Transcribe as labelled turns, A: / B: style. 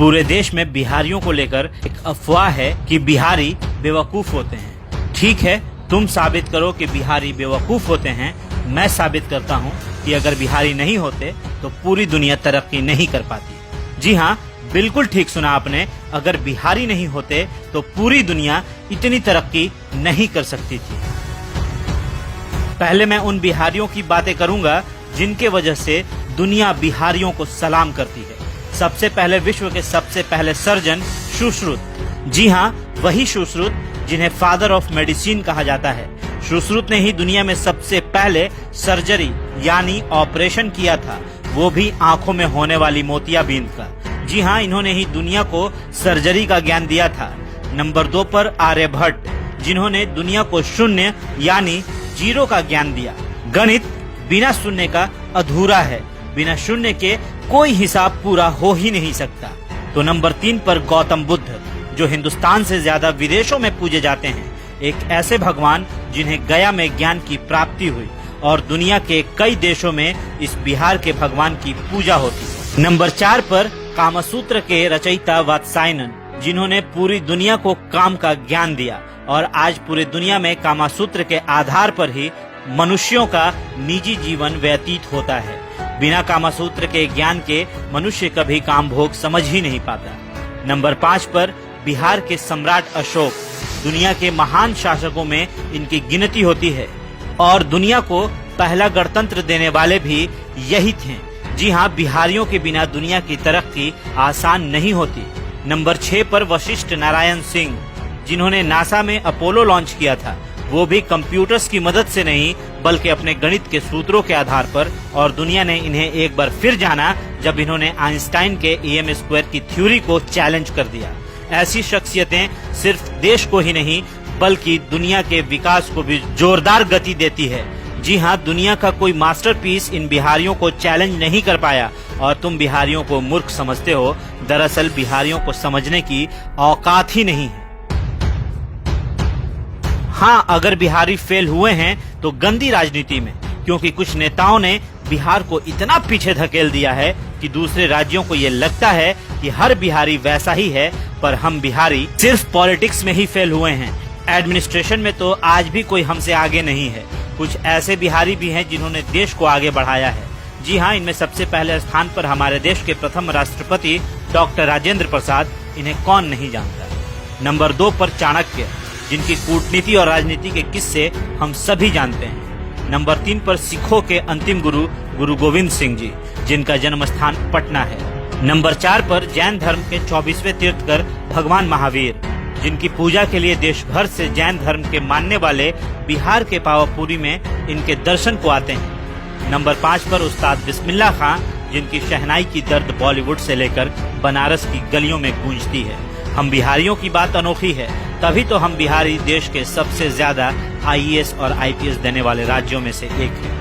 A: पूरे देश में बिहारियों को लेकर एक अफवाह है कि बिहारी बेवकूफ होते हैं। ठीक है, तुम साबित करो कि बिहारी बेवकूफ होते हैं। मैं साबित करता हूँ कि अगर बिहारी नहीं होते तो पूरी दुनिया तरक्की नहीं कर पाती। जी हाँ, बिल्कुल ठीक सुना आपने। अगर बिहारी नहीं होते तो पूरी दुनिया इतनी तरक्की नहीं कर सकती थी। पहले मैं उन बिहारियों की बातें करूंगा जिनके वजह से दुनिया बिहारियों को सलाम करती है। सबसे पहले विश्व के सबसे पहले सर्जन सुश्रुत। जी हाँ, वही सुश्रुत जिन्हें फादर ऑफ मेडिसिन कहा जाता है। सुश्रुत ने ही दुनिया में सबसे पहले सर्जरी यानी ऑपरेशन किया था, वो भी आंखों में होने वाली मोतियाबिंद का। जी हाँ, इन्होंने ही दुनिया को सर्जरी का ज्ञान दिया था। नंबर 2 पर आर्यभट्ट, जिन्होंने दुनिया को शून्य यानी जीरो का ज्ञान दिया। गणित बिना शून्य का अधूरा है, बिना शून्य के कोई हिसाब पूरा हो ही नहीं सकता। तो नंबर 3 पर गौतम बुद्ध, जो हिंदुस्तान से ज्यादा विदेशों में पूजे जाते हैं। एक ऐसे भगवान जिन्हें गया में ज्ञान की प्राप्ति हुई और दुनिया के कई देशों में इस बिहार के भगवान की पूजा होती है। नंबर 4 पर कामसूत्र के रचयिता वात्सायन, जिन्होंने पूरी दुनिया को काम का ज्ञान दिया और आज पूरी दुनिया में कामसूत्र के आधार पर ही मनुष्यों का निजी जीवन व्यतीत होता है। बिना कामसूत्र के ज्ञान के मनुष्य कभी काम भोग समझ ही नहीं पाता। नंबर 5 पर बिहार के सम्राट अशोक, दुनिया के महान शासकों में इनकी गिनती होती है और दुनिया को पहला गणतंत्र देने वाले भी यही थे। जी हाँ, बिहारियों के बिना दुनिया की तरक्की आसान नहीं होती। नंबर 6 पर वशिष्ठ नारायण सिंह, जिन्होंने नासा में अपोलो लॉन्च किया था, वो भी कंप्यूटर्स की मदद से नहीं बल्कि अपने गणित के सूत्रों के आधार पर। और दुनिया ने इन्हें एक बार फिर जाना जब इन्होंने आइंस्टाइन के EM² की थ्योरी को चैलेंज कर दिया। ऐसी शख्सियतें सिर्फ देश को ही नहीं बल्कि दुनिया के विकास को भी जोरदार गति देती है। जी हाँ, दुनिया का कोई मास्टरपीस इन बिहारियों को चैलेंज नहीं कर पाया और तुम बिहारियों को मूर्ख समझते हो। दरअसल बिहारियों को समझने की औकात ही नहीं है। हाँ, अगर बिहारी फेल हुए हैं तो गंदी राजनीति में, क्योंकि कुछ नेताओं ने बिहार को इतना पीछे धकेल दिया है कि दूसरे राज्यों को ये लगता है कि हर बिहारी वैसा ही है, पर हम बिहारी सिर्फ पॉलिटिक्स में ही फेल हुए हैं। एडमिनिस्ट्रेशन में तो आज भी कोई हमसे आगे नहीं है। कुछ ऐसे बिहारी भी हैं जिन्होंने देश को आगे बढ़ाया है। जी हाँ, इनमें सबसे पहले स्थान पर हमारे देश के प्रथम राष्ट्रपति डॉक्टर राजेंद्र प्रसाद, इन्हें कौन नहीं जानता। नंबर 2 पर चाणक्य, जिनकी कूटनीति और राजनीति के किस्से हम सभी जानते हैं। नंबर 3 पर सिखों के अंतिम गुरु गुरु गोविंद सिंह जी, जिनका जन्म स्थान पटना है। नंबर 4 पर जैन धर्म के 24वें तीर्थकर भगवान महावीर, जिनकी पूजा के लिए देश भर से जैन धर्म के मानने वाले बिहार के पावापुरी में इनके दर्शन को आते हैं। नंबर 5 पर उस्ताद बिस्मिल्लाह खां, जिनकी शहनाई की दर्द बॉलीवुड से लेकर बनारस की गलियों में गूंजती है। हम बिहारियों की बात अनोखी है, तभी तो हम बिहारी देश के सबसे ज्यादा IAS और IPS देने वाले राज्यों में से एक हैं।